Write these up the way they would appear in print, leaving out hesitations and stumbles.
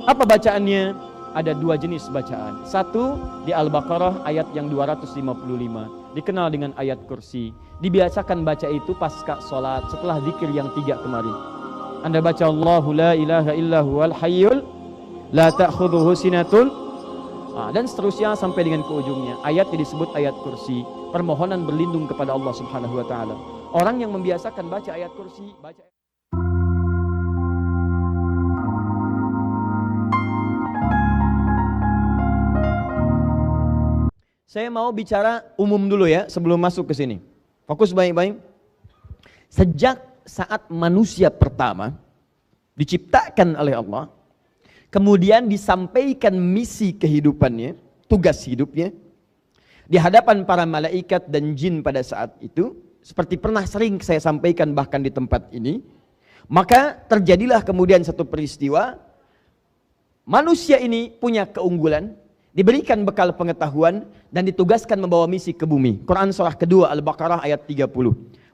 Apa bacaannya? Ada dua jenis bacaan. Satu di Al-Baqarah ayat yang 255, dikenal dengan ayat kursi. Dibiasakan baca itu pasca sholat setelah zikir yang 3 kemarin. Anda baca Allahu la ilaha illa huwal hayyul la ta'khudhuhu sinatun, dan seterusnya sampai dengan ke ujungnya. Ayat yang disebut ayat kursi, permohonan berlindung kepada Allah Subhanahu wa taala. Orang yang membiasakan baca ayat kursi, baca. Saya mau bicara umum dulu ya sebelum masuk ke sini. Fokus baik-baik. Sejak saat manusia pertama diciptakan oleh Allah, kemudian disampaikan misi kehidupannya, tugas hidupnya di hadapan para malaikat dan jin pada saat itu, seperti pernah sering saya sampaikan bahkan di tempat ini, maka terjadilah kemudian satu peristiwa. Manusia ini punya keunggulan, diberikan bekal pengetahuan dan ditugaskan membawa misi ke bumi. Quran surah kedua Al-Baqarah ayat 30.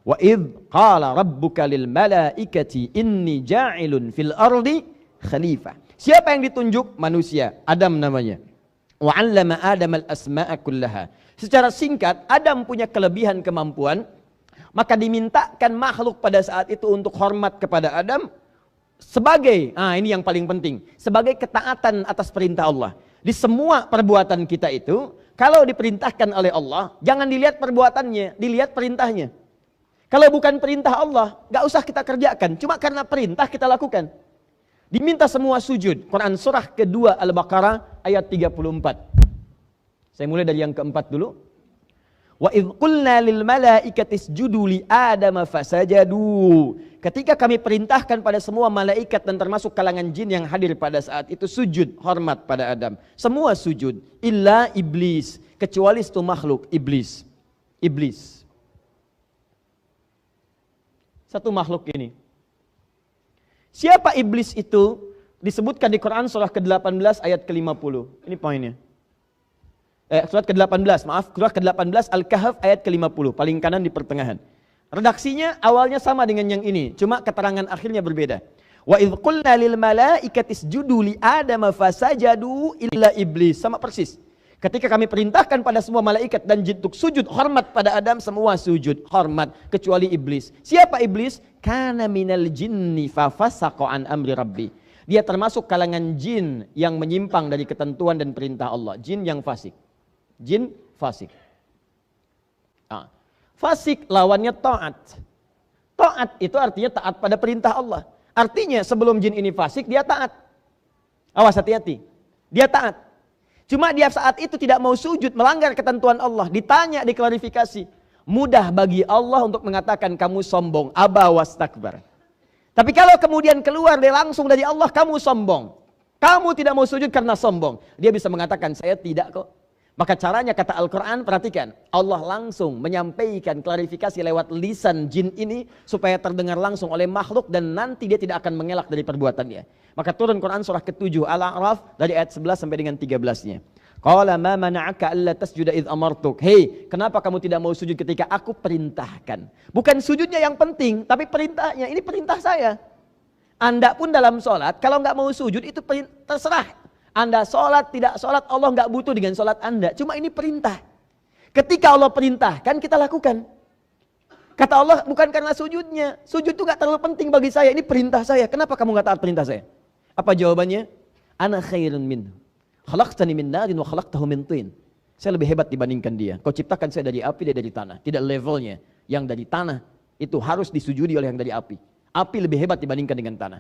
Wa idh qala rabbuka lil malaikati inni ja'ilun fil ardi khalifah. Siapa yang ditunjuk? Manusia, Adam namanya. Wa 'allama Adam al-asma'a kullaha. Secara singkat, Adam punya kelebihan kemampuan, maka dimintakan makhluk pada saat itu untuk hormat kepada Adam sebagai, ini yang paling penting, sebagai ketaatan atas perintah Allah. Di semua perbuatan kita itu, kalau diperintahkan oleh Allah, jangan dilihat perbuatannya, dilihat perintahnya. Kalau bukan perintah Allah, gak usah kita kerjakan, cuma karena perintah kita lakukan. Diminta semua sujud. Quran surah kedua Al-Baqarah ayat 34. Saya mulai dari yang keempat dulu. Wa idh qulna lil malaikati isjudu li Adama fasajadu. Ketika kami perintahkan pada semua malaikat dan termasuk kalangan jin yang hadir pada saat itu sujud hormat pada Adam. Semua sujud illa iblis, kecuali satu makhluk, iblis. Iblis. Satu makhluk ini. Siapa iblis itu? Disebutkan di Quran surah ke-18 ayat ke-50. Ini poinnya. Surat ke-18, surat ke-18 Al-Kahf ayat ke-50, paling kanan di pertengahan. Redaksinya awalnya sama dengan yang ini, cuma keterangan akhirnya berbeda. Wa idh qulna lil malaikati isjudu li Adama fasajadu illa iblis, sama persis. Ketika kami perintahkan pada semua malaikat dan jin untuk sujud hormat pada Adam, semua sujud hormat kecuali iblis. Siapa iblis? Kana minal jinni fa fasaqa an amri rabbi. Dia termasuk kalangan jin yang menyimpang dari ketentuan dan perintah Allah, jin yang fasik. Jin fasik. Fasik lawannya taat. Taat itu artinya taat pada perintah Allah. Artinya sebelum jin ini fasik, dia taat. Awas, hati-hati. Dia taat. Cuma dia saat itu tidak mau sujud, melanggar ketentuan Allah. Ditanya, diklarifikasi. Mudah bagi Allah untuk mengatakan kamu sombong. Aba wastakbar. Tapi kalau kemudian keluar dia langsung dari Allah, kamu sombong. Kamu tidak mau sujud karena sombong. Dia bisa mengatakan saya tidak kok. Maka caranya kata Al-Quran, perhatikan. Allah langsung menyampaikan klarifikasi lewat lisan jin ini supaya terdengar langsung oleh makhluk dan nanti dia tidak akan mengelak dari perbuatannya. Maka turun Quran surah ke-7 Al-A'raf dari ayat 11 sampai dengan 13-nya. Qala ma mana'aka alla tasjuda idh amartuk. Hei, kenapa kamu tidak mau sujud ketika aku perintahkan? Bukan sujudnya yang penting, tapi perintahnya. Ini perintah saya. Anda pun dalam sholat, kalau nggak mau sujud itu terserah. Anda sholat, tidak sholat, Allah nggak butuh dengan sholat Anda. Cuma ini perintah. Ketika Allah perintahkan, kita lakukan. Kata Allah, bukan karena sujudnya. Sujud itu nggak terlalu penting bagi saya. Ini perintah saya. Kenapa kamu nggak taat perintah saya? Apa jawabannya? Ana khairun minhu. Khalaqtani min narin wa khalaqtahu min tin. Saya lebih hebat dibandingkan dia. Kau ciptakan saya dari api, dia dari tanah. Tidak levelnya. Yang dari tanah itu harus disujudi oleh yang dari api. Api lebih hebat dibandingkan dengan tanah.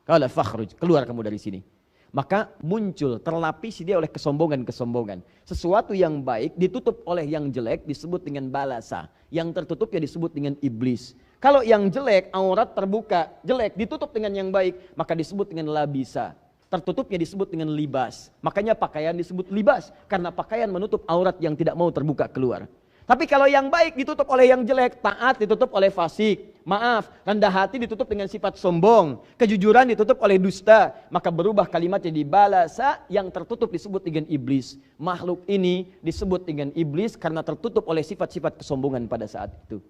Qala fakhruj, keluar kamu dari sini. Maka muncul, terlapisi dia oleh kesombongan-kesombongan. Sesuatu yang baik ditutup oleh yang jelek disebut dengan balasa. Yang tertutup ya disebut dengan iblis. Kalau yang jelek, aurat terbuka, jelek ditutup dengan yang baik, maka disebut dengan labisa. Tertutupnya disebut dengan libas. Makanya pakaian disebut libas. Karena pakaian menutup aurat yang tidak mau terbuka keluar. Tapi kalau yang baik ditutup oleh yang jelek, taat ditutup oleh fasik, maaf, rendah hati ditutup dengan sifat sombong, kejujuran ditutup oleh dusta, maka berubah kalimatnya di balasa, yang tertutup disebut dengan iblis. Makhluk ini disebut dengan iblis karena tertutup oleh sifat-sifat kesombongan pada saat itu.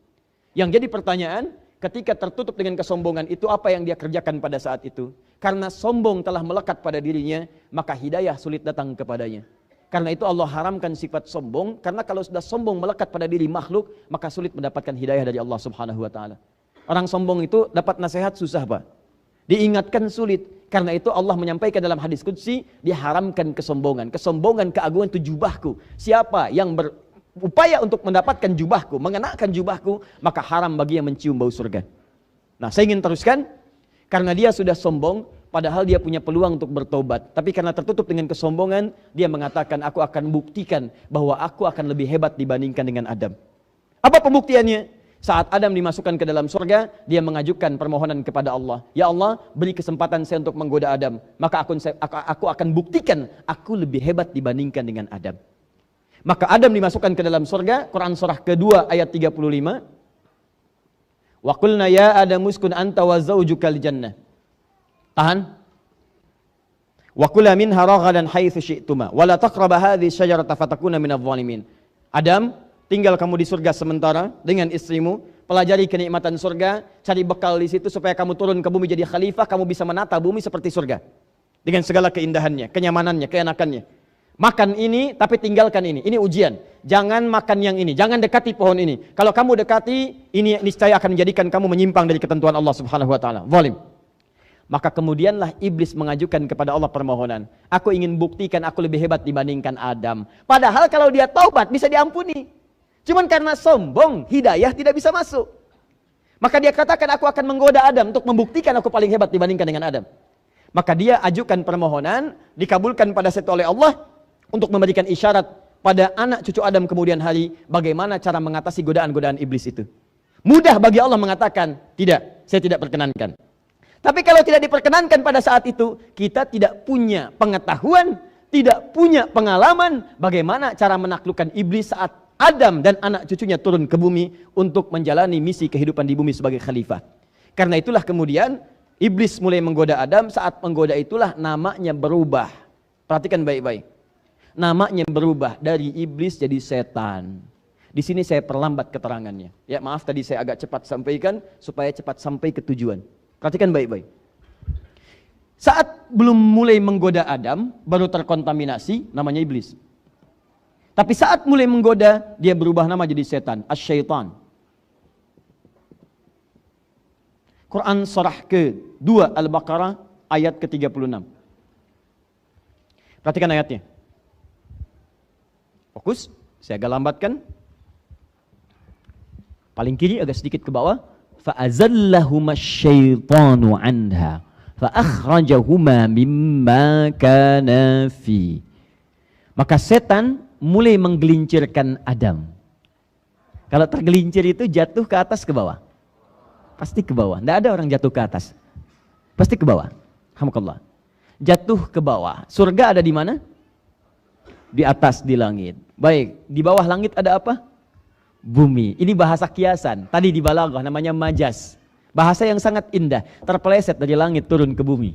Yang jadi pertanyaan, ketika tertutup dengan kesombongan itu, apa yang dia kerjakan pada saat itu? Karena sombong telah melekat pada dirinya, maka hidayah sulit datang kepadanya. Karena itu Allah haramkan sifat sombong, karena kalau sudah sombong melekat pada diri makhluk, maka sulit mendapatkan hidayah dari Allah Subhanahu wa taala. Orang sombong itu dapat nasihat susah, Pak. Diingatkan sulit. Karena itu Allah menyampaikan dalam hadis qudsi, diharamkan kesombongan. Kesombongan, keagungan itu jubahku. Siapa yang berupaya untuk mendapatkan jubahku, mengenakan jubahku, maka haram bagi yang mencium bau surga. Nah, saya ingin teruskan, karena dia sudah sombong, padahal dia punya peluang untuk bertobat. Tapi karena tertutup dengan kesombongan, dia mengatakan, aku akan buktikan bahwa aku akan lebih hebat dibandingkan dengan Adam. Apa pembuktiannya? Saat Adam dimasukkan ke dalam surga, dia mengajukan permohonan kepada Allah. Ya Allah, beri kesempatan saya untuk menggoda Adam. Maka aku akan buktikan aku lebih hebat dibandingkan dengan Adam. Maka Adam dimasukkan ke dalam surga. Quran surah kedua ayat 35. Wa qulna ya Adam uskun anta wa zawjukal jannah. Tahan. Wa kula minha ragadan haitsu syi'tuma wa la taqraba hadhihi syajarata fatakuna minadh dhalimin. Adam, tinggal kamu di surga sementara dengan istrimu, pelajari kenikmatan surga, cari bekal di situ supaya kamu turun ke bumi jadi khalifah, kamu bisa menata bumi seperti surga. Dengan segala keindahannya, kenyamanannya, keenakannya. Makan ini tapi tinggalkan ini. Ini ujian. Jangan makan yang ini, jangan dekati pohon ini. Kalau kamu dekati, ini niscaya akan menjadikan kamu menyimpang dari ketentuan Allah Subhanahu wa taala. Zalim. Maka kemudianlah iblis mengajukan kepada Allah permohonan. Aku ingin buktikan aku lebih hebat dibandingkan Adam. Padahal kalau dia taubat bisa diampuni. Cuman karena sombong, hidayah tidak bisa masuk. Maka dia katakan, aku akan menggoda Adam untuk membuktikan aku paling hebat dibandingkan dengan Adam. Maka dia ajukan permohonan, dikabulkan pada saat oleh Allah untuk memberikan isyarat pada anak cucu Adam kemudian hari, bagaimana cara mengatasi godaan-godaan iblis itu. Mudah bagi Allah mengatakan, tidak, saya tidak perkenankan. Tapi kalau tidak diperkenankan pada saat itu, kita tidak punya pengetahuan, tidak punya pengalaman bagaimana cara menaklukkan iblis saat Adam dan anak cucunya turun ke bumi untuk menjalani misi kehidupan di bumi sebagai khalifah. Karena itulah kemudian iblis mulai menggoda Adam. Saat menggoda itulah namanya berubah. Perhatikan baik-baik. Namanya berubah dari iblis jadi setan. Di sini saya perlambat keterangannya. Ya, maaf tadi saya agak cepat sampaikan supaya cepat sampai ke tujuan. Perhatikan baik-baik. Saat belum mulai menggoda Adam, baru terkontaminasi, namanya iblis. Tapi saat mulai menggoda, dia berubah nama jadi setan, asy-syaitan. Quran surah ke-2 Al-Baqarah ayat ke-36. Perhatikan ayatnya. Fokus, saya agak lambatkan. Paling kiri agak sedikit ke bawah. فَأَزَلَّهُمَا الشَّيْطَانُ عَنْهَا فَأَخْرَجَهُمَا مِمَّا كَانَا فِيهِ. Maka setan mulai menggelincirkan Adam. Kalau tergelincir itu jatuh ke atas ke bawah? Pasti ke bawah. Tidak ada orang jatuh ke atas. Pasti ke bawah. Alhamdulillah. Jatuh ke bawah. Surga ada di mana? Di atas, di langit. Baik, di bawah langit ada apa? Bumi. Ini bahasa kiasan. Tadi di balaghah namanya majaz. Bahasa yang sangat indah. Terpeleset dari langit turun ke bumi.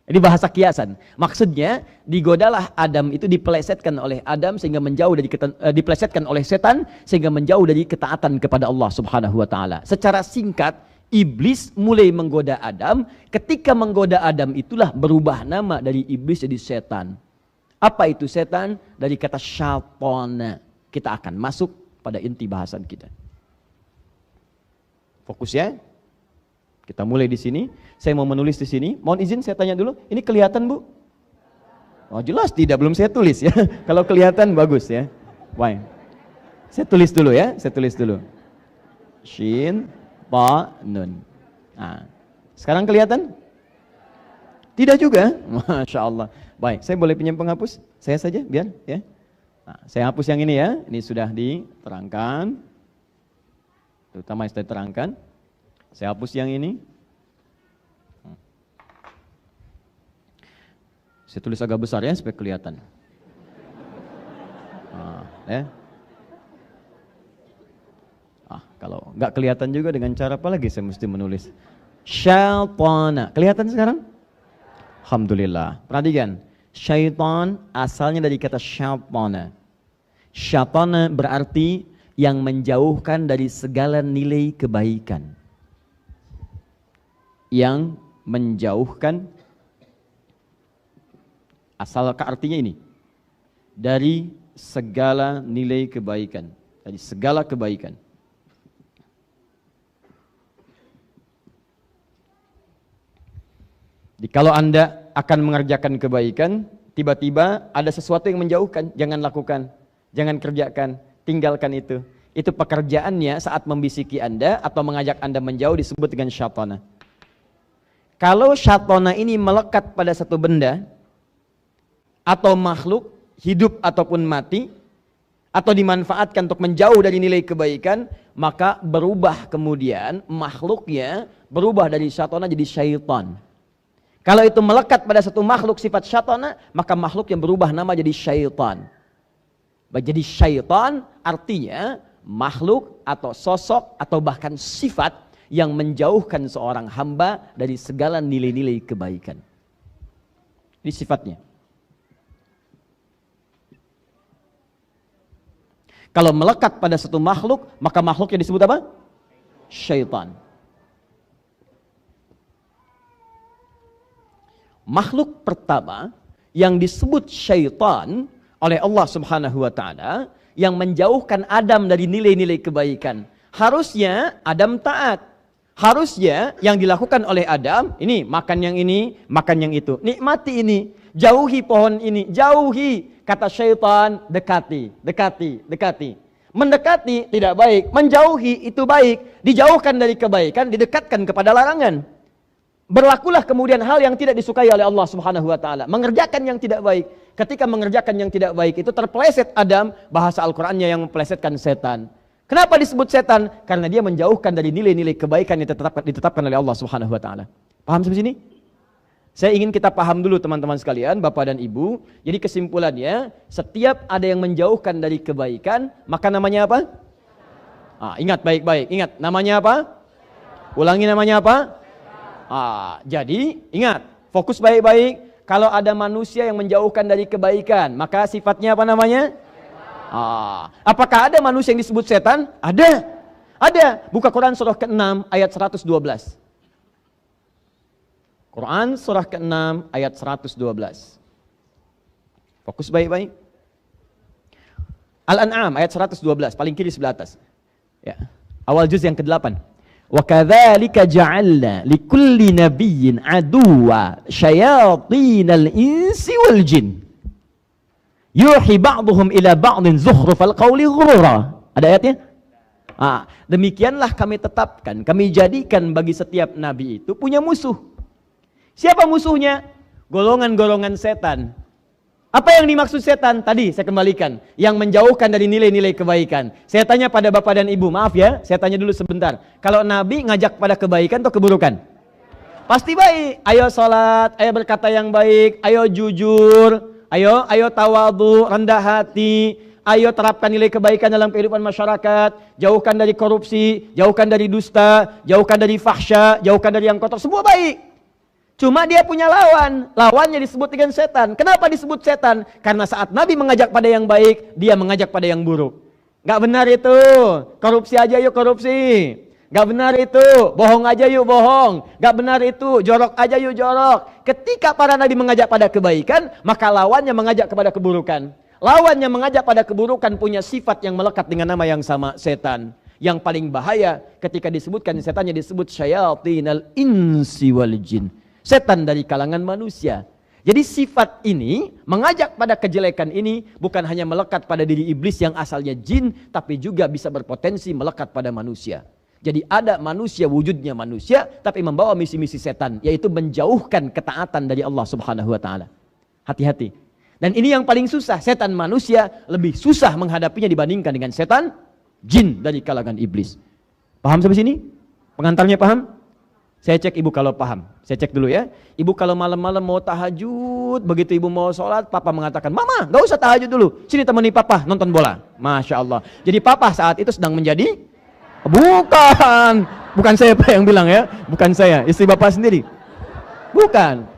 Ini bahasa kiasan. Maksudnya digodalah Adam itu dipelesetkan oleh Adam sehingga menjauh dari dipelesetkan oleh setan sehingga menjauh dari ketaatan kepada Allah Subhanahu wa taala. Secara singkat, iblis mulai menggoda Adam. Ketika menggoda Adam itulah berubah nama dari iblis jadi setan. Apa itu setan? Dari kata syaitan. Kita akan masuk pada inti bahasan kita. Fokus ya. Kita mulai di sini. Saya mau menulis di sini. Mohon izin saya tanya dulu. Ini kelihatan, Bu? Oh, jelas tidak, belum saya tulis ya. Kalau kelihatan bagus ya. Baik. Saya tulis dulu ya. Saya tulis dulu. Shin, ta, nun. Nah, sekarang kelihatan? Tidak juga. Masya Allah. Baik, saya boleh pinjam penghapus? Saya saja biar ya. Nah, saya hapus yang ini ya. Ini sudah diterangkan. Terutama yang sudah diterangkan. Saya hapus yang ini. Saya tulis agak besar ya supaya kelihatan. Nah, ya. Kalau nggak kelihatan juga dengan cara apa lagi saya mesti menulis? Syaitana. Kelihatan sekarang? Alhamdulillah. Perhatikan. Syaitan asalnya dari kata syaitana. Syaitana berarti yang menjauhkan dari segala nilai kebaikan. yang menjauhkan, asal artinya ini, dari segala nilai kebaikan, dari segala kebaikan. Jadi kalau Anda akan mengerjakan kebaikan, tiba-tiba ada sesuatu yang menjauhkan, jangan lakukan, jangan kerjakan, tinggalkan itu. Itu pekerjaannya saat membisiki Anda atau mengajak Anda menjauh disebut dengan syaitana. Kalau syaitana ini melekat pada satu benda atau makhluk, hidup ataupun mati, atau dimanfaatkan untuk menjauh dari nilai kebaikan, maka berubah kemudian makhluknya berubah dari syaitana jadi syaitan. Kalau itu melekat pada satu makhluk sifat syaitana, maka makhluk yang berubah nama jadi syaitan. Jadi syaitan artinya makhluk atau sosok atau bahkan sifat yang menjauhkan seorang hamba dari segala nilai-nilai kebaikan. Ini sifatnya. Kalau melekat pada satu makhluk, maka makhluknya disebut apa? Syaitan. Makhluk pertama yang disebut syaitan oleh Allah Subhanahu wa taala yang menjauhkan Adam dari nilai-nilai kebaikan. Harusnya Adam taat. Harusnya yang dilakukan oleh Adam, ini makan yang ini, makan yang itu. Nikmati ini, jauhi pohon ini, jauhi. Kata syaitan, dekati, dekati, dekati. Mendekati tidak baik, menjauhi itu baik. Dijauhkan dari kebaikan, didekatkan kepada larangan. Berlakulah kemudian hal yang tidak disukai oleh Allah Subhanahu wa taala, mengerjakan yang tidak baik. Ketika mengerjakan yang tidak baik itu terpeleset Adam, bahasa Al-Qur'annya yang mempelesetkan setan. Kenapa disebut setan? Karena dia menjauhkan dari nilai-nilai kebaikan yang ditetapkan oleh Allah Subhanahu wa taala. Paham sampai sini? Saya ingin kita paham dulu teman-teman sekalian, Bapak dan Ibu. Jadi kesimpulannya, setiap ada yang menjauhkan dari kebaikan, maka namanya apa? Ingat baik-baik, ingat namanya apa? Ulangi namanya apa? Jadi ingat, fokus baik-baik. Kalau ada manusia yang menjauhkan dari kebaikan, maka sifatnya apa namanya? Apakah ada manusia yang disebut setan? Ada. Ada. Buka Quran surah ke-6 ayat 112. Quran surah ke-6 ayat 112. Fokus baik-baik. Al-An'am ayat 112, paling kiri sebelah atas. Ya. Awal juz yang ke-8. Wa kadzalika ja'alna likulli nabiyyin aduwwa syayatinal insi wal jin. Yuhi ba'dhum ila ba'dhin zukhrufal qawli ghurura. Ada ayatnya? Demikianlah kami tetapkan, kami jadikan bagi setiap nabi itu punya musuh. Siapa musuhnya? Golongan-golongan setan. Apa yang dimaksud setan? Tadi saya kembalikan, yang menjauhkan dari nilai-nilai kebaikan. Saya tanya pada Bapak dan Ibu, maaf ya, saya tanya dulu sebentar. Kalau nabi ngajak pada kebaikan atau keburukan? Pasti baik. Ayo sholat, ayo berkata yang baik, ayo jujur, ayo tawadhu, rendah hati, ayo terapkan nilai kebaikan dalam kehidupan masyarakat, jauhkan dari korupsi, jauhkan dari dusta, jauhkan dari fahsya, jauhkan dari yang kotor, semua baik. Cuma dia punya lawan, lawannya disebut dengan setan. Kenapa disebut setan? Karena saat Nabi mengajak pada yang baik, dia mengajak pada yang buruk. Gak benar itu, korupsi aja yuk korupsi. Gak benar itu, bohong aja yuk bohong. Gak benar itu, jorok aja yuk jorok. Ketika para Nabi mengajak pada kebaikan, maka lawannya mengajak kepada keburukan. Lawannya mengajak pada keburukan punya sifat yang melekat dengan nama yang sama, setan. Yang paling bahaya ketika disebutkan setannya disebut syayatinal insi wal jin. Setan dari kalangan manusia. Jadi sifat ini mengajak pada kejelekan ini bukan hanya melekat pada diri iblis yang asalnya jin, tapi juga bisa berpotensi melekat pada manusia. Jadi ada manusia wujudnya manusia, tapi membawa misi-misi setan, yaitu menjauhkan ketaatan dari Allah Subhanahu wa taala. Hati-hati. Dan ini yang paling susah, setan manusia lebih susah menghadapinya dibandingkan dengan setan jin dari kalangan iblis. Paham sampai sini? Pengantarnya paham? Saya cek ibu kalau paham. Saya cek dulu ya. Ibu kalau malam-malam mau tahajud, begitu ibu mau sholat, papa mengatakan, mama gak usah tahajud dulu, sini temani papa nonton bola. Masya Allah. Jadi papa saat itu sedang menjadi, bukan saya yang bilang ya, bukan saya, istri bapak sendiri. Bukan.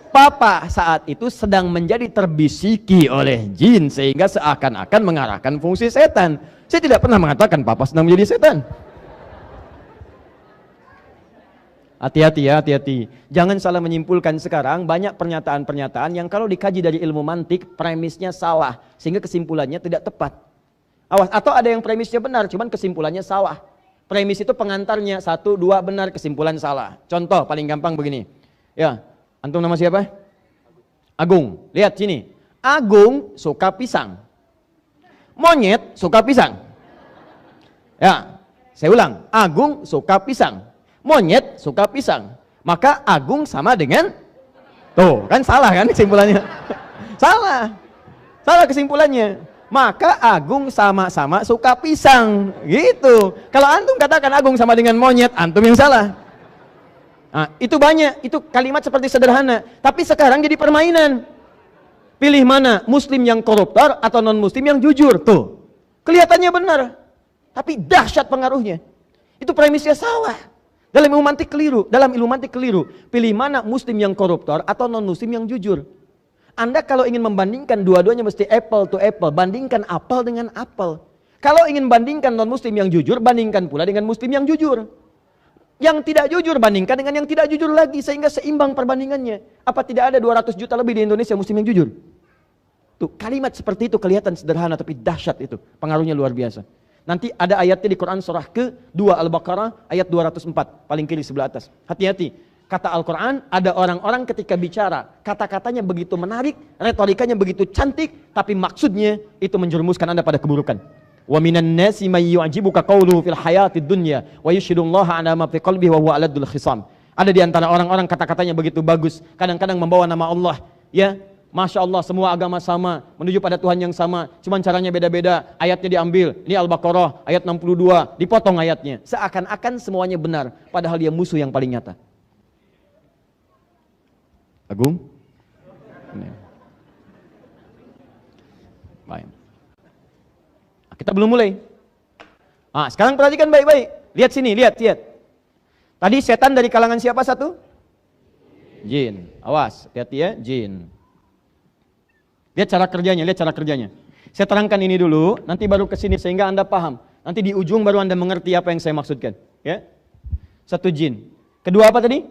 Papa saat itu sedang menjadi terbisiki oleh jin sehingga seakan-akan mengarahkan fungsi setan. Saya tidak pernah mengatakan papa sedang menjadi setan. Hati-hati ya, hati-hati. Jangan salah menyimpulkan sekarang banyak pernyataan-pernyataan yang kalau dikaji dari ilmu mantik, premisnya salah. Sehingga kesimpulannya tidak tepat. Awas, atau ada yang premisnya benar, cuman kesimpulannya salah. Premis itu pengantarnya, 1, 2 benar, kesimpulan salah. Contoh paling gampang begini. Ya, antum nama siapa? Agung. Lihat sini. Agung suka pisang. Monyet suka pisang. Ya, saya ulang. Agung suka pisang. Monyet suka pisang. Maka Agung sama dengan, tuh kan salah kan kesimpulannya. Salah. Salah kesimpulannya. Maka Agung sama-sama suka pisang. Gitu. Kalau antum katakan Agung sama dengan monyet, antum yang salah. Nah, itu banyak. Itu kalimat seperti sederhana. Tapi sekarang jadi permainan. Pilih mana? Muslim yang koruptor atau non-muslim yang jujur? Tuh. Kelihatannya benar. Tapi dahsyat pengaruhnya. Itu premisnya salah. Dalam ilmu mantik keliru. Pilih mana? Muslim yang koruptor atau non-muslim yang jujur? Anda kalau ingin membandingkan dua-duanya mesti apple to apple. Bandingkan apel dengan apel. Kalau ingin bandingkan non-muslim yang jujur, bandingkan pula dengan muslim yang jujur. Yang tidak jujur bandingkan dengan yang tidak jujur lagi. Sehingga seimbang perbandingannya. Apa tidak ada 200 juta lebih di Indonesia muslim yang jujur? Tuh, kalimat seperti itu kelihatan sederhana tapi dahsyat itu. Pengaruhnya luar biasa. Nanti ada ayatnya di Quran surah ke-2 Al-Baqarah ayat 204. Paling kiri sebelah atas. Hati-hati. Kata Al-Quran, ada orang-orang ketika bicara, kata-katanya begitu menarik, retorikanya begitu cantik, tapi maksudnya itu menjerumuskan Anda pada keburukan. Wa minan nasi may yu'jibuka qawluhu fil hayatid dunya wa yushhidullaha ala ma fi qalbihi wa huwa aladul khisam. Ada di antara orang-orang kata-katanya begitu bagus, kadang-kadang membawa nama Allah, ya. Masya Allah, semua agama sama, menuju pada Tuhan yang sama, cuman caranya beda-beda, ayatnya diambil, ini Al-Baqarah, ayat 62, dipotong ayatnya. Seakan-akan semuanya benar, padahal dia musuh yang paling nyata. Agung? Baik. Kita belum mulai. Sekarang perhatikan baik-baik. Lihat sini, lihat. Tadi setan dari kalangan siapa satu? Jin. Awas, hati-hati ya, jin. Lihat cara kerjanya. Saya terangkan ini dulu, nanti baru ke sini sehingga Anda paham. Nanti di ujung baru Anda mengerti apa yang saya maksudkan. Ya. Satu jin. Kedua apa tadi?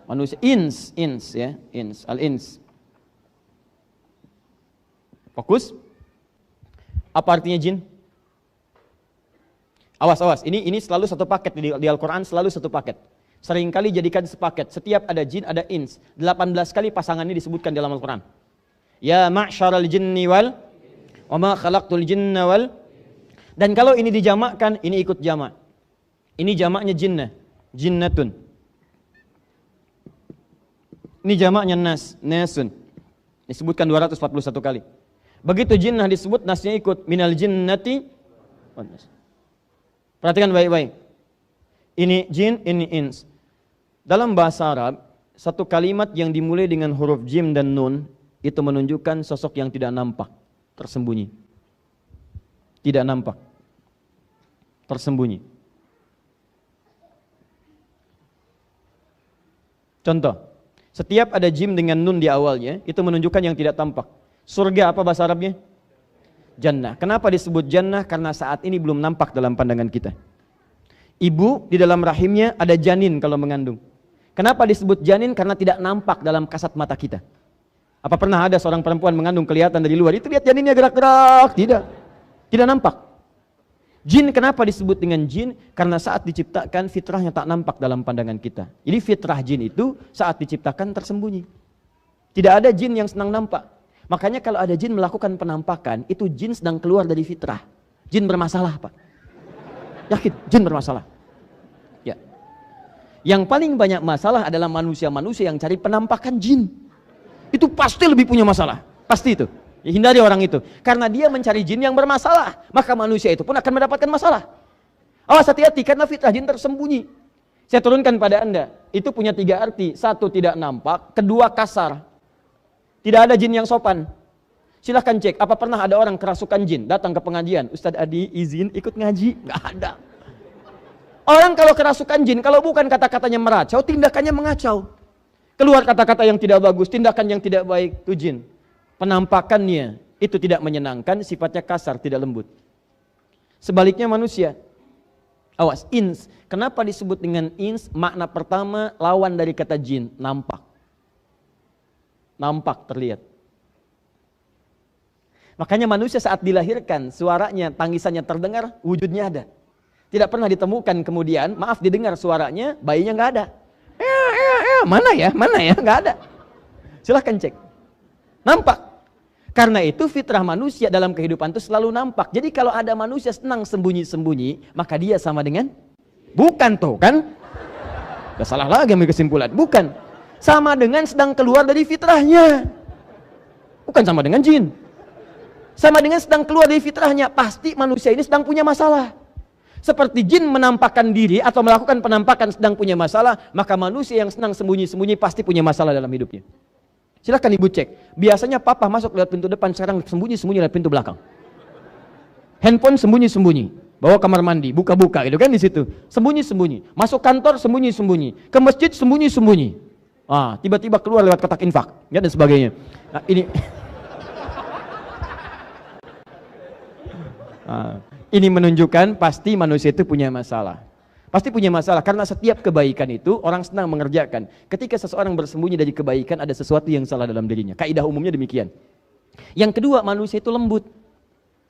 Manusia. Ins, ya. Al-ins. Fokus. Apa artinya jin? Awas. Ini selalu satu paket di Al-Quran, selalu satu paket. Seringkali jadikan sepaket. Setiap ada jin, ada ins. 18 kali pasangan ini disebutkan dalam Al-Quran. Ya ma'syaral jinni wal wa ma khalaqtul jinna wal. Dan kalau ini dijamakkan, ini ikut jamak. Ini jamaknya jinnah, jinnatun. Ini jamaknya nas, nasun. Disebutkan 241 kali. Begitu jinnah disebut, nasnya ikut. Minal jinnati wan nas. Perhatikan baik-baik. Ini jin, ini ins. Dalam bahasa Arab, satu kalimat yang dimulai dengan huruf jim dan nun itu menunjukkan sosok yang tidak nampak, tersembunyi. Tidak nampak, tersembunyi. Contoh, setiap ada jim dengan nun di awalnya, itu menunjukkan yang tidak tampak. Surga apa bahasa Arabnya? Jannah. Kenapa disebut jannah? Karena saat ini belum nampak dalam pandangan kita. Ibu di dalam rahimnya ada janin kalau mengandung. Kenapa disebut janin? Karena tidak nampak dalam kasat mata kita. Apa pernah ada seorang perempuan mengandung kelihatan dari luar? Itu lihat janinnya gerak-gerak. Tidak nampak. Jin kenapa disebut dengan jin? Karena saat diciptakan fitrahnya tak nampak dalam pandangan kita. Jadi fitrah jin itu saat diciptakan tersembunyi. Tidak ada jin yang senang nampak. Makanya kalau ada jin melakukan penampakan, itu jin sedang keluar dari fitrah. Jin bermasalah, Pak. Yakin, jin bermasalah. Ya. Yang paling banyak masalah adalah manusia-manusia yang cari penampakan jin. Itu pasti lebih punya masalah. Pasti itu. Ya, hindari orang itu. Karena dia mencari jin yang bermasalah. Maka manusia itu pun akan mendapatkan masalah. Awas hati-hati karena fitrah jin tersembunyi. Saya turunkan pada Anda. Itu punya 3 arti. 1 tidak nampak. 2 kasar. Tidak ada jin yang sopan. Silahkan cek. Apa pernah ada orang kerasukan jin datang ke pengajian? Ustadz Adi izin ikut ngaji? Nggak ada. Orang kalau kerasukan jin, kalau bukan kata-katanya meracau, tindakannya mengacau. Keluar kata-kata yang tidak bagus, tindakan yang tidak baik, itu jin. Penampakannya itu tidak menyenangkan, sifatnya kasar, tidak lembut. Sebaliknya manusia. Awas, ins. Kenapa disebut dengan ins? Makna pertama lawan dari kata jin, nampak. Nampak, terlihat. Makanya manusia saat dilahirkan, suaranya, tangisannya terdengar, wujudnya ada. Tidak pernah ditemukan kemudian, maaf didengar suaranya, bayinya nggak ada. Mana ya, nggak ada. Silahkan cek. Nampak. Karena itu fitrah manusia dalam kehidupan itu selalu nampak. Jadi kalau ada manusia senang sembunyi-sembunyi, maka dia sama dengan? Bukan tuh kan? Udah salah lagi ambil kesimpulan. Bukan. Sama dengan sedang keluar dari fitrahnya. Bukan sama dengan jin. Sama dengan sedang keluar dari fitrahnya. Pasti manusia ini sedang punya masalah. Seperti jin menampakkan diri atau melakukan penampakan sedang punya masalah, maka manusia yang senang sembunyi-sembunyi pasti punya masalah dalam hidupnya. Silahkan ibu cek. Biasanya papa masuk lewat pintu depan, sekarang sembunyi-sembunyi lewat pintu belakang. Handphone sembunyi-sembunyi. Bawa kamar mandi, buka-buka gitu kan di situ. Sembunyi-sembunyi. Masuk kantor sembunyi-sembunyi. Ke masjid sembunyi-sembunyi. Tiba-tiba keluar lewat kotak infak, ya, dan sebagainya. Nah, ini menunjukkan pasti manusia itu punya masalah. Pasti punya masalah karena setiap kebaikan itu orang senang mengerjakan. Ketika seseorang bersembunyi dari kebaikan, ada sesuatu yang salah dalam dirinya. Kaidah umumnya demikian. Yang kedua, manusia itu lembut.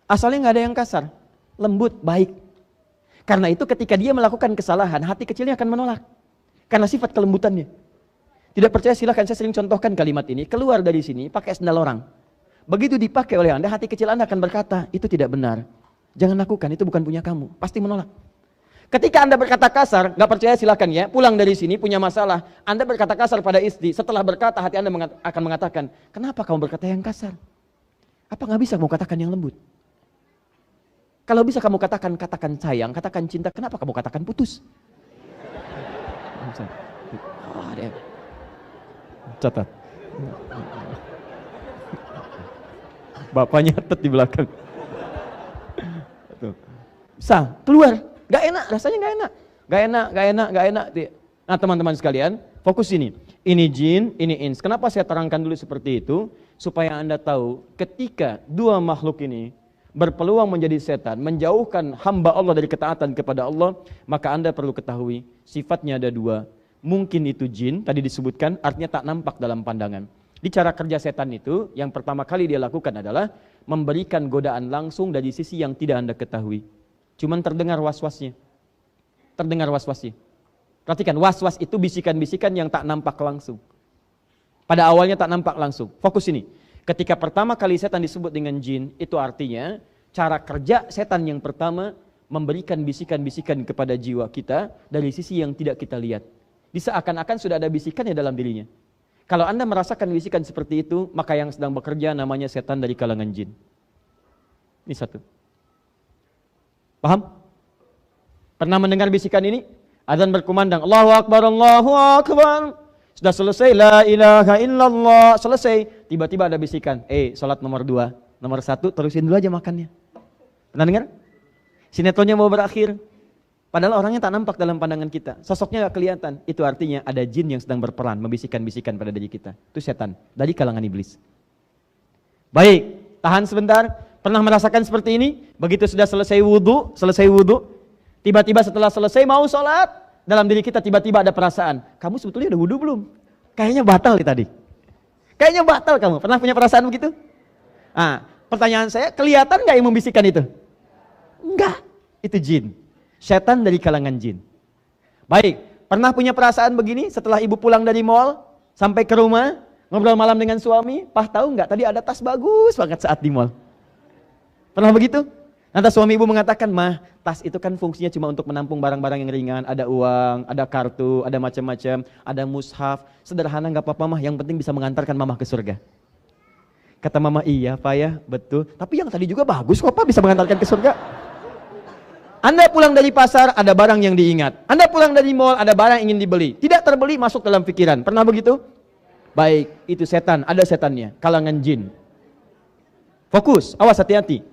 Asalnya nggak ada yang kasar. Lembut, baik. Karena itu ketika dia melakukan kesalahan, hati kecilnya akan menolak. Karena sifat kelembutannya. Tidak percaya silahkan, saya sering contohkan kalimat ini. Keluar dari sini pakai sendal orang. Begitu dipakai oleh Anda, hati kecil Anda akan berkata, itu tidak benar. Jangan lakukan, itu bukan punya kamu. Pasti menolak. Ketika Anda berkata kasar, nggak percaya silakan ya, pulang dari sini punya masalah, Anda berkata kasar pada istri, setelah berkata hati Anda akan mengatakan, kenapa kamu berkata yang kasar? Apa nggak bisa kamu katakan yang lembut? Kalau bisa kamu katakan sayang, katakan cinta, kenapa kamu katakan putus? Catat. Bapaknya nyatet di belakang. Bisa, keluar. Gak enak, rasanya gak enak. Nah teman-teman sekalian, fokus ini. Ini jin, ini ins. Kenapa saya terangkan dulu seperti itu? Supaya Anda tahu, ketika dua makhluk ini berpeluang menjadi setan, menjauhkan hamba Allah dari ketaatan kepada Allah, maka Anda perlu ketahui, sifatnya ada dua. Mungkin itu jin, tadi disebutkan, artinya tak nampak dalam pandangan. Di cara kerja setan itu, yang pertama kali dia lakukan adalah memberikan godaan langsung dari sisi yang tidak Anda ketahui. Cuman terdengar was-wasnya. Perhatikan, was-was itu bisikan-bisikan yang tak nampak langsung. Pada awalnya tak nampak langsung. Fokus ini. Ketika pertama kali setan disebut dengan jin, itu artinya cara kerja setan yang pertama memberikan bisikan-bisikan kepada jiwa kita dari sisi yang tidak kita lihat. Seakan-akan sudah ada bisikannya dalam dirinya. Kalau Anda merasakan bisikan seperti itu, maka yang sedang bekerja namanya setan dari kalangan jin. Ini satu. Paham? Pernah mendengar bisikan ini? Azan berkumandang, Allahu Akbar, Allahu Akbar. Sudah selesai, la ilaha illallah. Selesai, tiba-tiba ada bisikan, salat nomor 2, nomor 1, terusin dulu aja makannya. Pernah dengar? Sinetronnya mau berakhir. Padahal orangnya tak nampak dalam pandangan kita. Sosoknya gak kelihatan. Itu artinya ada jin yang sedang berperan, membisikkan-bisikan pada diri kita. Itu setan, dari kalangan iblis. Baik, tahan sebentar. Pernah merasakan seperti ini? Begitu sudah selesai wudhu, tiba-tiba setelah selesai mau sholat, dalam diri kita tiba-tiba ada perasaan, kamu sebetulnya udah wudhu belum? Kayaknya batal nih tadi. Kayaknya batal kamu. Pernah punya perasaan begitu? Pertanyaan saya, kelihatan gak yang membisikkan itu? Enggak, itu jin. Setan dari kalangan jin. Baik, pernah punya perasaan begini setelah ibu pulang dari mall, sampai ke rumah, ngobrol malam dengan suami, tahu nggak tadi ada tas bagus banget saat di mall? Pernah begitu? Nanti suami ibu mengatakan, mah, tas itu kan fungsinya cuma untuk menampung barang-barang yang ringan, ada uang, ada kartu, ada macam-macam, ada mushaf, sederhana nggak apa-apa mah, yang penting bisa mengantarkan mama ke surga. Kata mama, iya Pak ya, betul. Tapi yang tadi juga bagus kok Pak, bisa mengantarkan ke surga. Anda pulang dari pasar, ada barang yang diingat. Anda pulang dari mall, ada barang yang ingin dibeli. Tidak terbeli, masuk dalam pikiran. Pernah begitu? Baik, itu setan, ada setannya, kalangan jin. Fokus, awas hati-hati.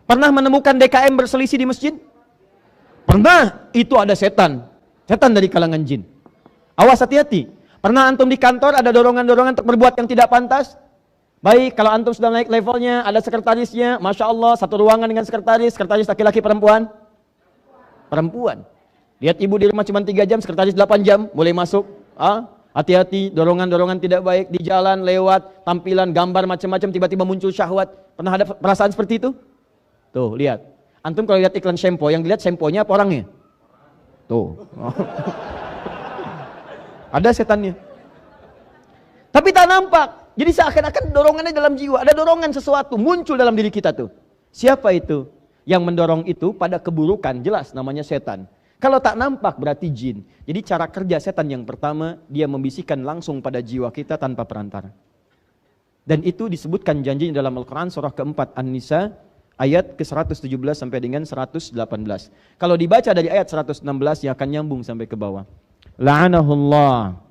Pernah menemukan DKM berselisih di masjid? Pernah, itu ada setan. Setan dari kalangan jin. Awas hati-hati. Pernah antum di kantor ada dorongan-dorongan untuk berbuat yang tidak pantas? Baik, kalau antum sudah naik levelnya, ada sekretarisnya, Masya Allah, satu ruangan dengan sekretaris laki-laki perempuan? Perempuan. Lihat ibu di rumah cuma 3 jam, sekretaris 8 jam, boleh masuk. Hati-hati, dorongan-dorongan tidak baik di jalan, lewat, tampilan, gambar macam-macam, tiba-tiba muncul syahwat. Pernah ada perasaan seperti itu? Tuh, lihat. Antum kalau lihat iklan shampoo, yang dilihat shampoo-nya apa orangnya? Tuh. Ada setannya. Tapi tak nampak. Jadi seakan-akan dorongannya dalam jiwa. Ada dorongan sesuatu muncul dalam diri kita tuh. Siapa itu? Yang mendorong itu pada keburukan, jelas namanya setan. Kalau tak nampak berarti jin. Jadi cara kerja setan yang pertama, dia membisikkan langsung pada jiwa kita tanpa perantara. Dan itu disebutkan janji dalam Al-Quran surah keempat An-Nisa ayat ke-117 sampai dengan 118. Kalau dibaca dari ayat 116 yang akan nyambung sampai ke bawah. La'anahullah.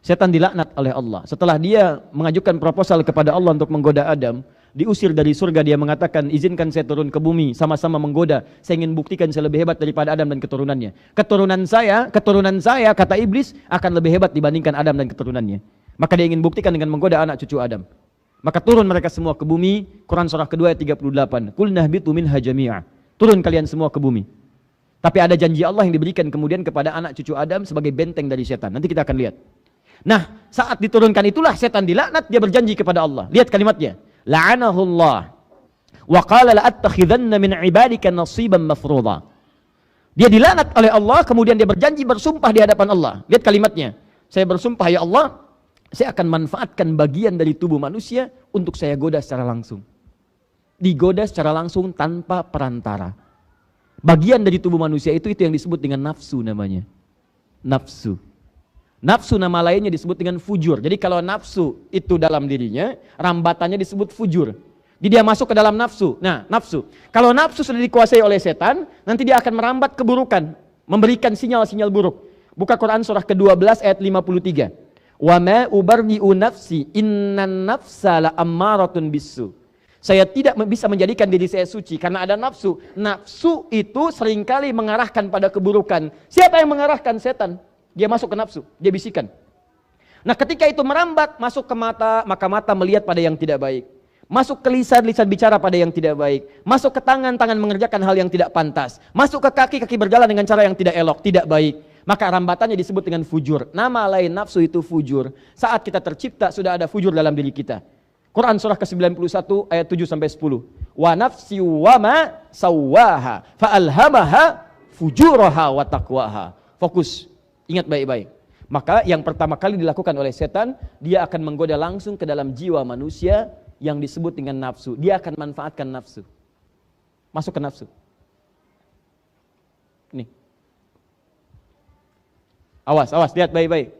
Setan dilaknat oleh Allah. Setelah dia mengajukan proposal kepada Allah untuk menggoda Adam, diusir dari surga, dia mengatakan, izinkan saya turun ke bumi, sama-sama menggoda. Saya ingin buktikan saya lebih hebat daripada Adam dan keturunannya. Keturunan saya, kata iblis, akan lebih hebat dibandingkan Adam dan keturunannya. Maka dia ingin buktikan dengan menggoda anak cucu Adam. Maka turun mereka semua ke bumi. Quran surah kedua ayat 38. Qul nahbitu minha jami'a. Turun kalian semua ke bumi. Tapi ada janji Allah yang diberikan kemudian kepada anak cucu Adam sebagai benteng dari setan. Nanti kita akan lihat. Nah, saat diturunkan itulah setan dilaknat, dia berjanji kepada Allah. Lihat kalimatnya. La'anahullah. Wa qala la'attakhidanna min ibadika nasiban mafruḍa. Dia dilaknat oleh Allah, kemudian dia berjanji bersumpah di hadapan Allah. Lihat kalimatnya. Saya bersumpah ya Allah, saya akan manfaatkan bagian dari tubuh manusia untuk saya goda secara langsung. Digoda secara langsung tanpa perantara. Bagian dari tubuh manusia itu yang disebut dengan nafsu namanya. Nafsu. Nafsu nama lainnya disebut dengan fujur. Jadi kalau nafsu itu dalam dirinya, rambatannya disebut fujur. Jadi dia masuk ke dalam nafsu. Nah, nafsu. Kalau nafsu sudah dikuasai oleh setan, nanti dia akan merambat keburukan, memberikan sinyal-sinyal buruk. Buka Quran surah ke-12 ayat 53. Wa ma ubarri'u nafsi innan nafsa la'ammaratun bisu. Saya tidak bisa menjadikan diri saya suci karena ada nafsu. Nafsu itu seringkali mengarahkan pada keburukan. Siapa yang mengarahkan? Setan. Dia masuk ke nafsu, dia bisikan. Nah, ketika itu merambat, masuk ke mata, maka mata melihat pada yang tidak baik. Masuk ke lisan, lisan bicara pada yang tidak baik. Masuk ke tangan, tangan mengerjakan hal yang tidak pantas. Masuk ke kaki, kaki berjalan dengan cara yang tidak elok, tidak baik. Maka rambatannya disebut dengan fujur. Nama lain nafsu itu fujur. Saat kita tercipta sudah ada fujur dalam diri kita. Quran surah ke-91 ayat 7 sampai 10. Wa nafsi wa ma sawwaha fa alhamaha fujuraha wa taqwaha. Fokus. Ingat baik-baik. Maka yang pertama kali dilakukan oleh setan, dia akan menggoda langsung ke dalam jiwa manusia yang disebut dengan nafsu. Dia akan manfaatkan nafsu. Masuk ke nafsu. Nih. Awas, lihat baik-baik.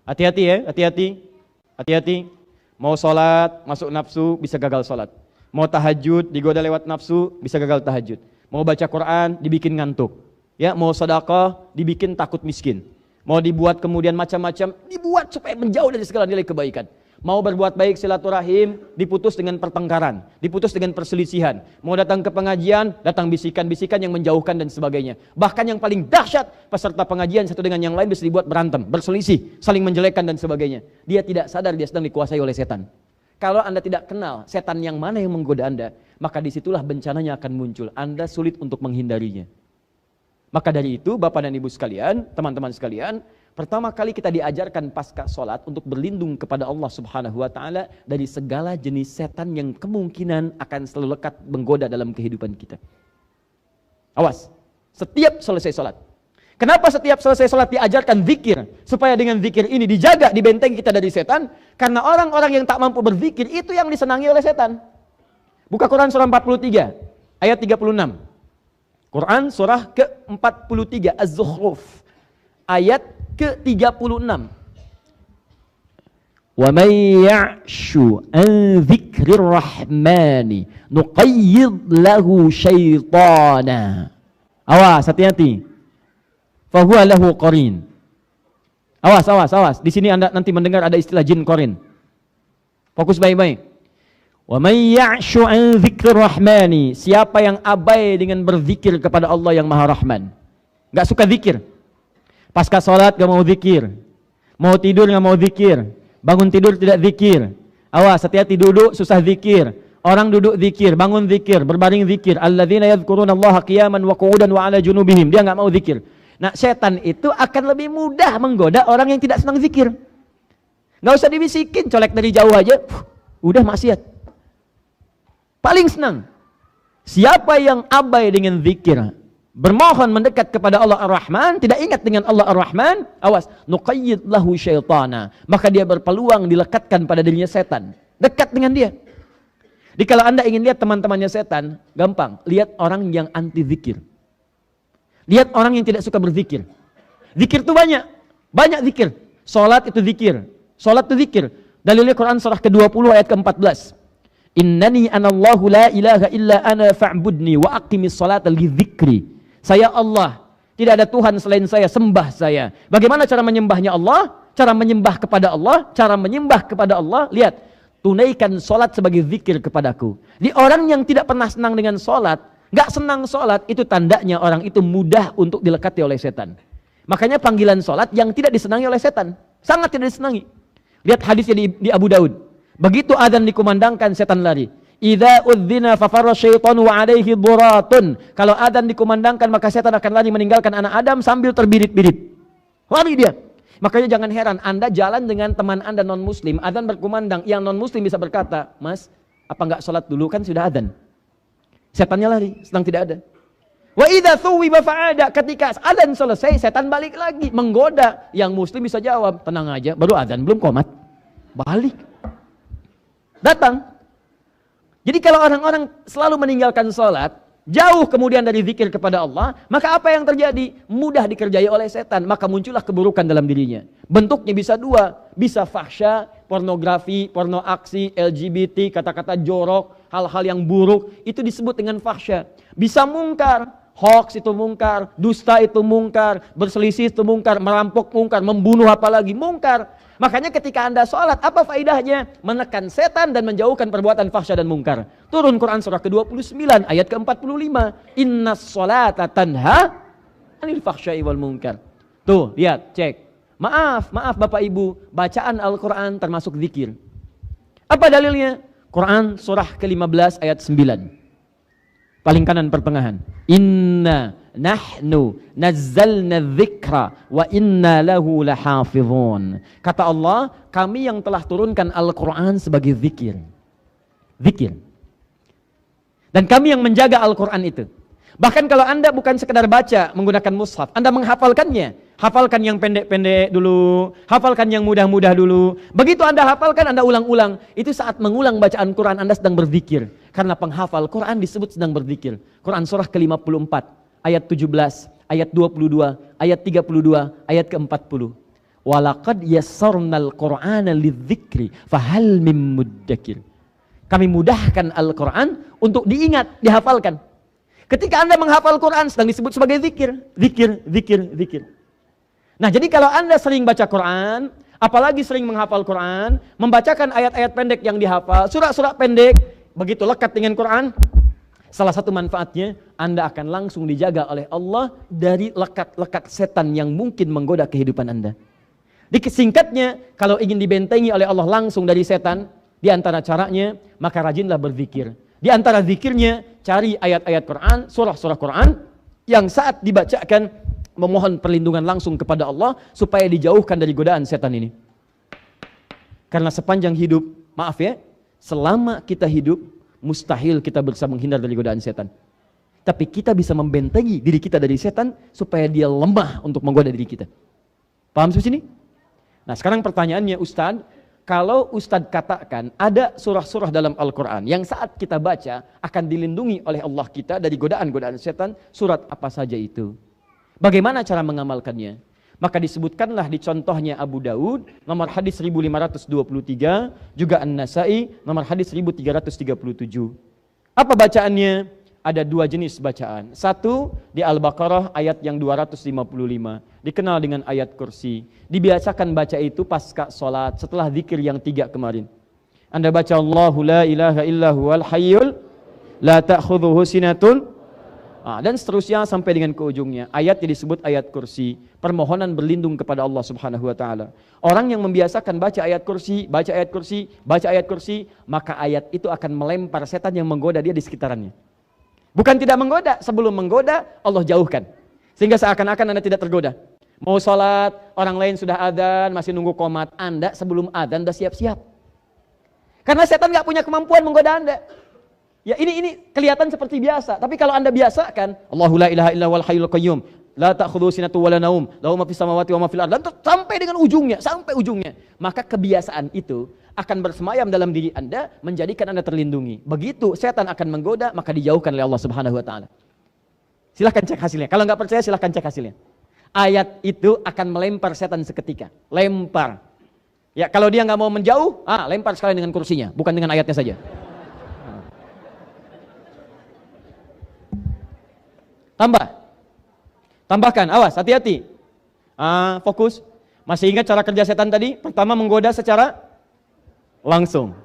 Hati-hati ya, hati-hati. Mau sholat, masuk nafsu, bisa gagal sholat. Mau tahajud, digoda lewat nafsu, bisa gagal tahajud. Mau baca Quran, dibikin ngantuk. Ya, mau sedekah, dibikin takut miskin. Mau dibuat kemudian macam-macam, dibuat supaya menjauh dari segala nilai kebaikan. Mau berbuat baik silaturahim, diputus dengan pertengkaran, diputus dengan perselisihan. Mau datang ke pengajian, datang bisikan-bisikan yang menjauhkan dan sebagainya. Bahkan yang paling dahsyat, peserta pengajian satu dengan yang lain bisa dibuat berantem, berselisih, saling menjelekkan dan sebagainya. Dia tidak sadar dia sedang dikuasai oleh setan. Kalau Anda tidak kenal setan yang mana yang menggoda Anda, maka disitulah bencananya akan muncul. Anda sulit untuk menghindarinya. Maka dari itu Bapak dan Ibu sekalian, teman-teman sekalian, pertama kali kita diajarkan pasca sholat untuk berlindung kepada Allah Subhanahu wa Ta'ala dari segala jenis setan yang kemungkinan akan selalu lekat menggoda dalam kehidupan kita. Awas, setiap selesai sholat. Kenapa setiap selesai sholat diajarkan zikir? Supaya dengan zikir ini dijaga, dibentengi kita dari setan. Karena orang-orang yang tak mampu berzikir itu yang disenangi oleh setan. Buka Quran surah 43 ayat 36. Quran surah ke-43 Az-Zukhruf ayat ke-36. Wa may ya'shu an dzikrir rahmani nuqayyid lahu syaitana. Awas, hati-hati. Fa huwa lahu qarin. Awas. Di sini Anda nanti mendengar ada istilah jin qarin. Fokus baik-baik. Wa may ya'shu an dzikrir rahmani, siapa yang abai dengan berzikir kepada Allah yang Maha Rahman. Enggak suka zikir. Pasca salat enggak mau zikir. Mau tidur enggak mau zikir. Bangun tidur tidak zikir. Awas, hati-hati, duduk susah zikir. Orang duduk zikir, bangun zikir, berbaring zikir. Alladzina yadhkurunallaha qiyaman wa qu'udan wa 'ala junubihim. Dia enggak mau zikir. Nah, setan itu akan lebih mudah menggoda orang yang tidak senang zikir. Enggak usah dibisikin, colek dari jauh aja, udah maksiat. Paling senang siapa yang abai dengan zikir, bermohon mendekat kepada Allah Ar-Rahman, tidak ingat dengan Allah Ar-Rahman, awas, nuqayyid lahu syaitana, maka dia berpeluang dilekatkan pada dirinya setan. Dekat dengan dia. Jadi kalau Anda ingin lihat teman-temannya setan, gampang, lihat orang yang anti zikir. Lihat orang yang tidak suka berzikir. Zikir itu banyak zikir. Salat itu zikir. Salat itu zikir. Dalilnya Quran surah ke-20 ayat ke-14. Innani anallahu la ilaha illa ana fa'budni wa aqimis salata li dzikri. Saya Allah, tidak ada Tuhan selain saya, sembah saya. Bagaimana cara menyembahnya Allah? Cara menyembah kepada Allah, cara menyembah kepada Allah, lihat. Tunaikan solat sebagai zikir kepadaku. Di orang yang tidak pernah senang dengan solat, gak senang solat, itu tandanya orang itu mudah untuk dilekati oleh setan. Makanya panggilan solat yang tidak disenangi oleh setan, sangat tidak disenangi. Lihat hadisnya di Abu Daud. Begitu adzan dikumandangkan, setan lari. Idza udzina fafarra syaitanu wa alaihi duratun. Kalau adzan dikumandangkan, maka setan akan lari meninggalkan anak Adam sambil terbirit-birit. Lari dia. Makanya jangan heran Anda jalan dengan teman Anda non-muslim, adzan berkumandang, yang non-muslim bisa berkata, "Mas, apa enggak sholat dulu, kan sudah adzan?" Setannya lari, sedang tidak ada. Wa idza thuwiba fa'ada, ketika adzan selesai, setan balik lagi menggoda. Yang muslim bisa jawab, "Tenang aja, baru adzan, belum qomat." Balik. Datang. Jadi kalau orang-orang selalu meninggalkan sholat, jauh kemudian dari zikir kepada Allah, maka apa yang terjadi? Mudah dikerjai oleh setan, maka muncullah keburukan dalam dirinya. Bentuknya bisa dua, bisa fahsya, pornografi, porno aksi, LGBT, kata-kata jorok, hal-hal yang buruk, itu disebut dengan fahsya. Bisa mungkar, hoax itu mungkar, dusta itu mungkar, berselisih itu mungkar, merampok mungkar, membunuh apalagi mungkar. Makanya ketika Anda sholat, apa faedahnya? Menekan setan dan menjauhkan perbuatan fahsya dan mungkar. Turun Quran surah ke-29 ayat ke-45. Innas sholata tanha anil fahsyai wal mungkar. Tuh, lihat, cek. Maaf Bapak Ibu, bacaan Al-Quran termasuk zikir. Apa dalilnya? Quran surah ke-15 ayat 9. Paling kanan pertengahan. Inna nahnu nazzalna dzikra wa inna lahu lahafizun. Kata Allah, kami yang telah turunkan Al-Quran sebagai zikir. Zikir. Dan kami yang menjaga Al-Quran itu. Bahkan kalau Anda bukan sekedar baca menggunakan mushaf, Anda menghafalkannya. Hafalkan yang pendek-pendek dulu, hafalkan yang mudah-mudah dulu. Begitu Anda hafalkan, Anda ulang-ulang. Itu saat mengulang bacaan Quran, Anda sedang berzikir. Karena penghafal Quran disebut sedang berzikir. Quran surah ke-54, ayat 17, ayat 22, ayat 32, ayat ke-40. Walaqad yassarnal Qur'ana lidzikri fahal mim muddakir. Kami mudahkan Al-Quran untuk diingat, dihafalkan. Ketika Anda menghafal Quran sedang disebut sebagai zikir, zikir, zikir, zikir. Nah, jadi kalau Anda sering baca Quran, apalagi sering menghafal Quran, membacakan ayat-ayat pendek yang dihafal, surat-surat pendek, begitu lekat dengan Quran, salah satu manfaatnya, Anda akan langsung dijaga oleh Allah dari lekat-lekat setan yang mungkin menggoda kehidupan Anda. Singkatnya, kalau ingin dibentengi oleh Allah langsung dari setan, di antara caranya, maka rajinlah berzikir. Di antara zikirnya, cari ayat-ayat Quran, surah-surah Quran, yang saat dibacakan, memohon perlindungan langsung kepada Allah, supaya dijauhkan dari godaan setan ini. Karena sepanjang hidup, maaf ya, selama kita hidup, mustahil kita bisa menghindar dari godaan setan. Tapi kita bisa membentengi diri kita dari setan, supaya dia lemah untuk menggoda diri kita. Paham sampai sini? Nah sekarang pertanyaannya Ustadz, kalau Ustadz katakan ada surah-surah dalam Al-Quran yang saat kita baca akan dilindungi oleh Allah kita dari godaan-godaan setan, surat apa saja itu? Bagaimana cara mengamalkannya? Maka disebutkanlah di contohnya Abu Daud, nomor hadis 1523, juga An-Nasai, nomor hadis 1337. Apa bacaannya? Ada dua jenis bacaan. Satu, di Al-Baqarah ayat yang 255, dikenal dengan ayat kursi. Dibiasakan baca itu pasca sholat, setelah zikir yang 3 kemarin. Anda baca Allahu la ilaha illa huwal hayyul la ta'khudhuhu sinatun Dan seterusnya sampai dengan ke ujungnya. Ayat yang disebut ayat kursi, permohonan berlindung kepada Allah Subhanahu wa taala. Orang yang membiasakan baca ayat kursi, baca ayat kursi, baca ayat kursi, maka ayat itu akan melempar setan yang menggoda dia di sekitarannya. Bukan tidak menggoda, sebelum menggoda Allah jauhkan. Sehingga seakan-akan Anda tidak tergoda. Mau sholat, orang lain sudah adzan, masih nunggu qomat. Anda sebelum adzan sudah siap-siap. Karena setan gak punya kemampuan menggoda Anda. Ya ini kelihatan seperti biasa, tapi kalau Anda biasakan, Allahu la ilaha illa huwal hayyul qayyum, la ta'khudhuhu sinatun wa la naum, lahu ma fis samawati wa ma fil ardh, sampai dengan ujungnya, maka kebiasaan itu akan bersemayam dalam diri Anda, menjadikan Anda terlindungi. Begitu setan akan menggoda, maka dijauhkan oleh Allah Subhanahu wa taala. Silahkan cek hasilnya. Kalau nggak percaya silahkan cek hasilnya. Ayat itu akan melempar setan seketika. Lempar. Ya, kalau dia nggak mau menjauh, lempar sekali dengan kursinya, bukan dengan ayatnya saja. Tambahkan, awas, hati-hati. Fokus. Masih ingat cara kerja setan tadi? Pertama menggoda secara langsung,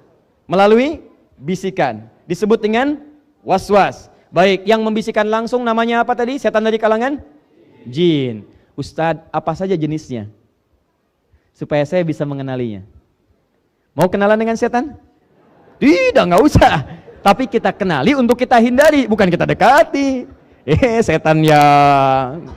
melalui bisikan, disebut dengan waswas. Baik, yang membisikkan langsung namanya apa tadi? Setan dari kalangan jin. Ustadz, apa saja jenisnya? Supaya saya bisa mengenalinya. Mau kenalan dengan setan? Tidak, nggak usah. Tapi kita kenali untuk kita hindari, bukan kita dekati. Setan yang